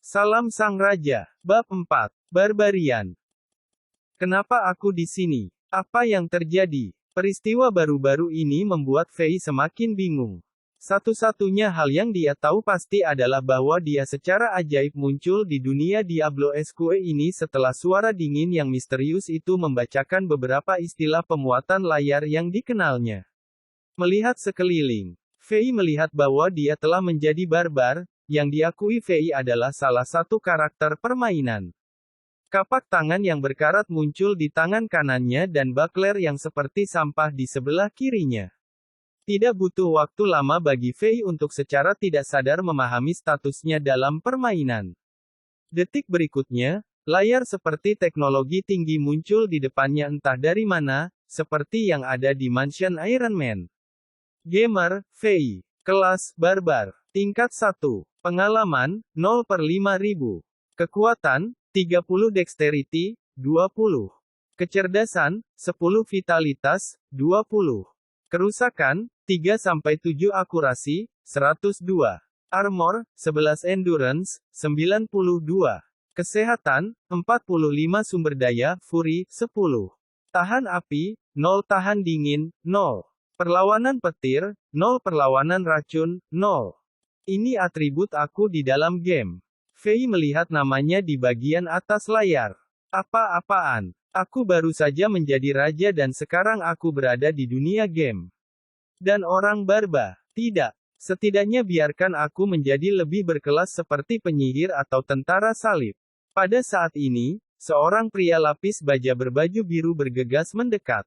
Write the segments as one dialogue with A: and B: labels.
A: Salam Sang Raja. Bab 4. Barbarian. Kenapa aku di sini? Apa yang terjadi? Peristiwa baru-baru ini membuat Fei semakin bingung. Satu-satunya hal yang dia tahu pasti adalah bahwa dia secara ajaib muncul di dunia Diablo SQE ini setelah suara dingin yang misterius itu membacakan beberapa istilah pemuatan layar yang dikenalnya. Melihat sekeliling, Fei melihat bahwa dia telah menjadi barbar, yang diakui Fei adalah salah satu karakter permainan. Kapak tangan yang berkarat muncul di tangan kanannya dan buckler yang seperti sampah di sebelah kirinya. Tidak butuh waktu lama bagi Fei untuk secara tidak sadar memahami statusnya dalam permainan. Detik berikutnya, layar seperti teknologi tinggi muncul di depannya entah dari mana, seperti yang ada di Mansion Iron Man. Gamer, Fei. Kelas, Barbar. Tingkat 1. Pengalaman, 0/5000. Kekuatan, 30 Dexterity, 20. Kecerdasan, 10 Vitalitas, 20. Kerusakan, 3-7 Akurasi, 102. Armor, 11 Endurance, 92. Kesehatan, 45 Sumber daya, Fury, 10. Tahan api, 0 Tahan dingin, 0. Perlawanan petir, 0 Perlawanan racun, 0. Ini atribut aku di dalam game. Fei melihat namanya di bagian atas layar. Apa-apaan? Aku baru saja menjadi raja dan sekarang aku berada di dunia game. Dan orang barbar. Tidak. Setidaknya biarkan aku menjadi lebih berkelas seperti penyihir atau tentara salib. Pada saat ini, seorang pria lapis baja berbaju biru bergegas mendekat.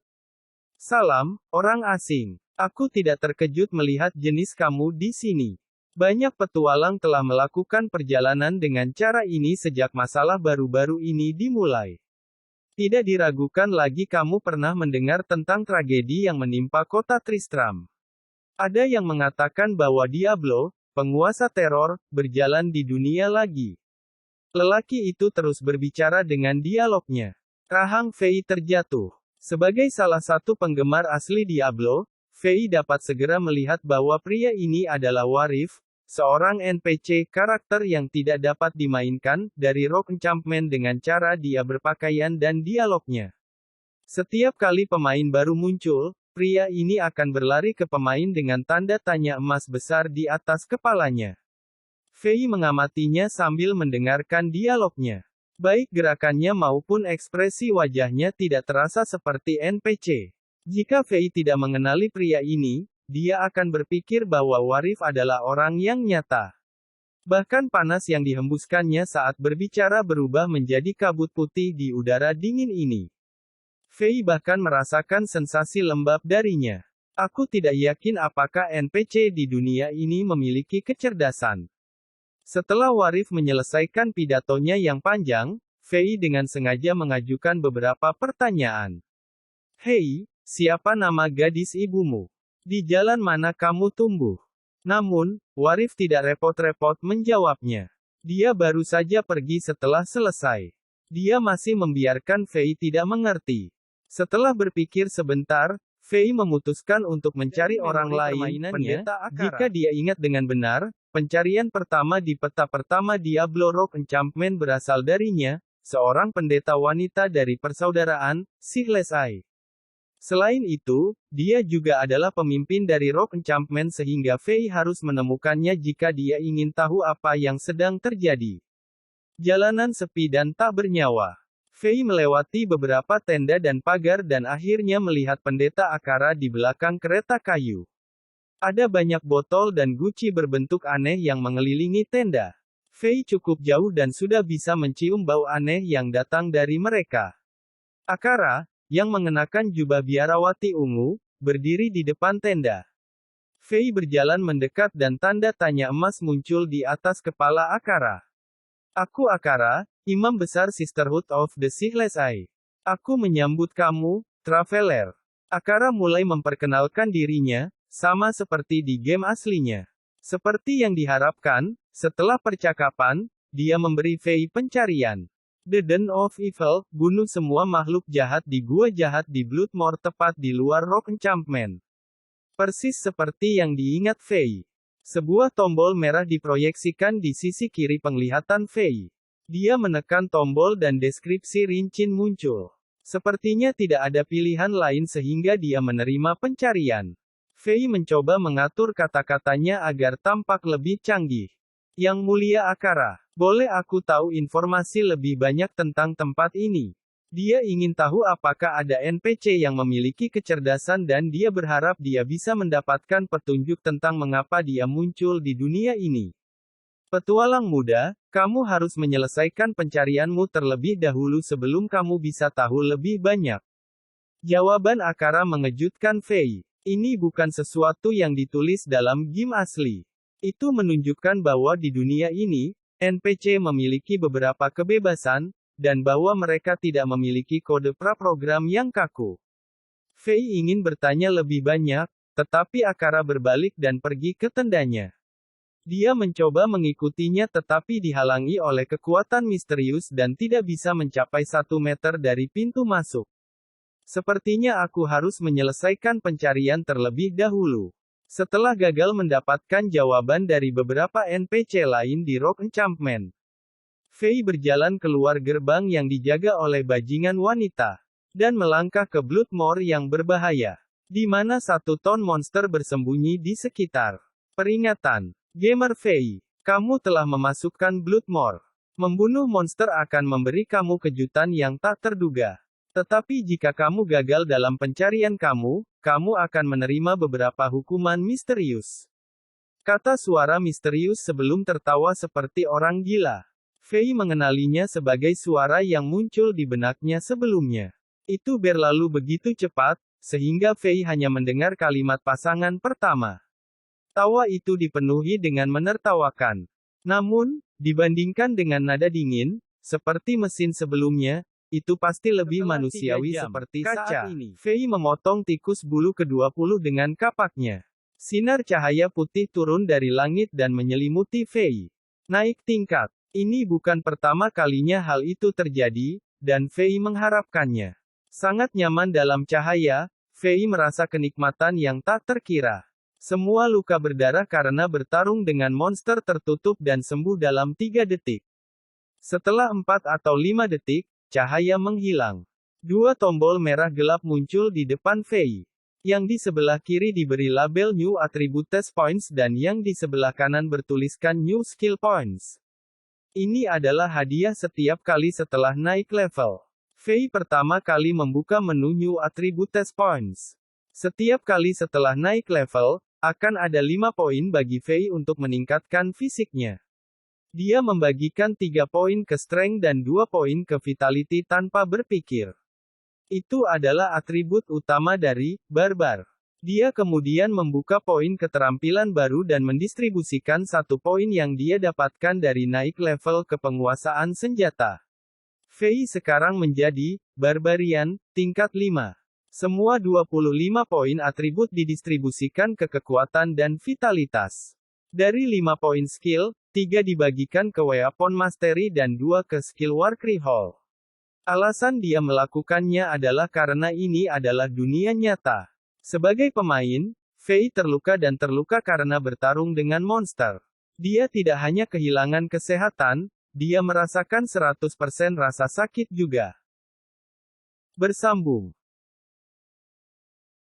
A: Salam, orang asing. Aku tidak terkejut melihat jenis kamu di sini. Banyak petualang telah melakukan perjalanan dengan cara ini sejak masalah baru-baru ini dimulai. Tidak diragukan lagi kamu pernah mendengar tentang tragedi yang menimpa kota Tristram. Ada yang mengatakan bahwa Diablo, penguasa teror, berjalan di dunia lagi. Lelaki itu terus berbicara dengan dialognya. Rahang Fei terjatuh. Sebagai salah satu penggemar asli Diablo, Fei dapat segera melihat bahwa pria ini adalah Warif, seorang NPC karakter yang tidak dapat dimainkan dari Rogue Enchantment dengan cara dia berpakaian dan dialognya. Setiap kali pemain baru muncul, pria ini akan berlari ke pemain dengan tanda tanya emas besar di atas kepalanya. Fei mengamatinya sambil mendengarkan dialognya. Baik gerakannya maupun ekspresi wajahnya tidak terasa seperti NPC. Jika Fei tidak mengenali pria ini, dia akan berpikir bahwa Warif adalah orang yang nyata. Bahkan panas yang dihembuskannya saat berbicara berubah menjadi kabut putih di udara dingin ini. Fei bahkan merasakan sensasi lembab darinya. Aku tidak yakin apakah NPC di dunia ini memiliki kecerdasan. Setelah Warif menyelesaikan pidatonya yang panjang, Fei dengan sengaja mengajukan beberapa pertanyaan. Hei, siapa nama gadis ibumu? Di jalan mana kamu tumbuh? Namun, Warif tidak repot-repot menjawabnya. Dia baru saja pergi setelah selesai. Dia masih membiarkan Fei tidak mengerti. Setelah berpikir sebentar, Fei memutuskan untuk mencari orang lain, pendeta Akara. Jika dia ingat dengan benar, pencarian pertama di peta pertama Diablo Rogue Enchantment berasal darinya, seorang pendeta wanita dari persaudaraan, Sihlesai. Selain itu, dia juga adalah pemimpin dari Rogue Enchantment sehingga Fei harus menemukannya jika dia ingin tahu apa yang sedang terjadi. Jalanan sepi dan tak bernyawa. Fei melewati beberapa tenda dan pagar dan akhirnya melihat pendeta Akara di belakang kereta kayu. Ada banyak botol dan guci berbentuk aneh yang mengelilingi tenda. Fei cukup jauh dan sudah bisa mencium bau aneh yang datang dari mereka. Akara, yang mengenakan jubah biarawati ungu, berdiri di depan tenda. Fei berjalan mendekat dan tanda tanya emas muncul di atas kepala Akara. Aku Akara, Imam Besar Sisterhood of the Sihlesai. Aku menyambut kamu, Traveler. Akara mulai memperkenalkan dirinya, sama seperti di game aslinya. Seperti yang diharapkan, setelah percakapan, dia memberi Fei pencarian. The Den of Evil, bunuh semua makhluk jahat di gua jahat di Bloodmoor tepat di luar Rogue Enchantment. Persis seperti yang diingat Fei. Sebuah tombol merah diproyeksikan di sisi kiri penglihatan Fei. Dia menekan tombol dan deskripsi Rinchin muncul. Sepertinya tidak ada pilihan lain sehingga dia menerima pencarian. Fei mencoba mengatur kata-katanya agar tampak lebih canggih. Yang mulia Akara, boleh aku tahu informasi lebih banyak tentang tempat ini? Dia ingin tahu apakah ada NPC yang memiliki kecerdasan dan dia berharap dia bisa mendapatkan petunjuk tentang mengapa dia muncul di dunia ini. Petualang muda, kamu harus menyelesaikan pencarianmu terlebih dahulu sebelum kamu bisa tahu lebih banyak. Jawaban Akara mengejutkan Fei. Ini bukan sesuatu yang ditulis dalam game asli. Itu menunjukkan bahwa di dunia ini, NPC memiliki beberapa kebebasan, dan bahwa mereka tidak memiliki kode praprogram yang kaku. Fei ingin bertanya lebih banyak, tetapi Akara berbalik dan pergi ke tendanya. Dia mencoba mengikutinya tetapi dihalangi oleh kekuatan misterius dan tidak bisa mencapai 1 meter dari pintu masuk. Sepertinya aku harus menyelesaikan pencarian terlebih dahulu. Setelah gagal mendapatkan jawaban dari beberapa NPC lain di Rock Enchantment, Fei berjalan keluar gerbang yang dijaga oleh bajingan wanita, dan melangkah ke Bloodmoor yang berbahaya, di mana 1 ton monster bersembunyi di sekitar. Peringatan, Gamer Fei, kamu telah memasukkan Bloodmoor. Membunuh monster akan memberi kamu kejutan yang tak terduga. Tetapi jika kamu gagal dalam pencarian kamu akan menerima beberapa hukuman misterius. Kata suara misterius sebelum tertawa seperti orang gila. Fei mengenalinya sebagai suara yang muncul di benaknya sebelumnya. Itu berlalu begitu cepat, sehingga Fei hanya mendengar kalimat pasangan pertama. Tawa itu dipenuhi dengan menertawakan. Namun, dibandingkan dengan nada dingin, seperti mesin sebelumnya, itu pasti lebih manusiawi seperti saat ini. Fei memotong tikus bulu ke-20 dengan kapaknya. Sinar cahaya putih turun dari langit dan menyelimuti Fei. Naik tingkat. Ini bukan pertama kalinya hal itu terjadi, dan Fei mengharapkannya. Sangat nyaman dalam cahaya, Fei merasa kenikmatan yang tak terkira. Semua luka berdarah karena bertarung dengan monster tertutup dan sembuh dalam 3 detik. Setelah 4 atau 5 detik, cahaya menghilang. 2 tombol merah gelap muncul di depan Fei. Yang di sebelah kiri diberi label New Attributes Points dan yang di sebelah kanan bertuliskan New Skill Points. Ini adalah hadiah setiap kali setelah naik level. Fei pertama kali membuka menu New Attributes Points. Setiap kali setelah naik level, akan ada 5 poin bagi Fei untuk meningkatkan fisiknya. Dia membagikan 3 poin ke Strength dan 2 poin ke Vitality tanpa berpikir. Itu adalah atribut utama dari Barbar. Dia kemudian membuka poin keterampilan baru dan mendistribusikan 1 poin yang dia dapatkan dari naik level ke penguasaan senjata. Fei sekarang menjadi Barbarian, tingkat 5. Semua 25 poin atribut didistribusikan ke kekuatan dan vitalitas. Dari 5 poin skill, 3 dibagikan ke Weapon Mastery dan 2 ke skill Warcry Hall. Alasan dia melakukannya adalah karena ini adalah dunia nyata. Sebagai pemain, Fei terluka dan terluka karena bertarung dengan monster. Dia tidak hanya kehilangan kesehatan, dia merasakan 100% rasa sakit juga. Bersambung.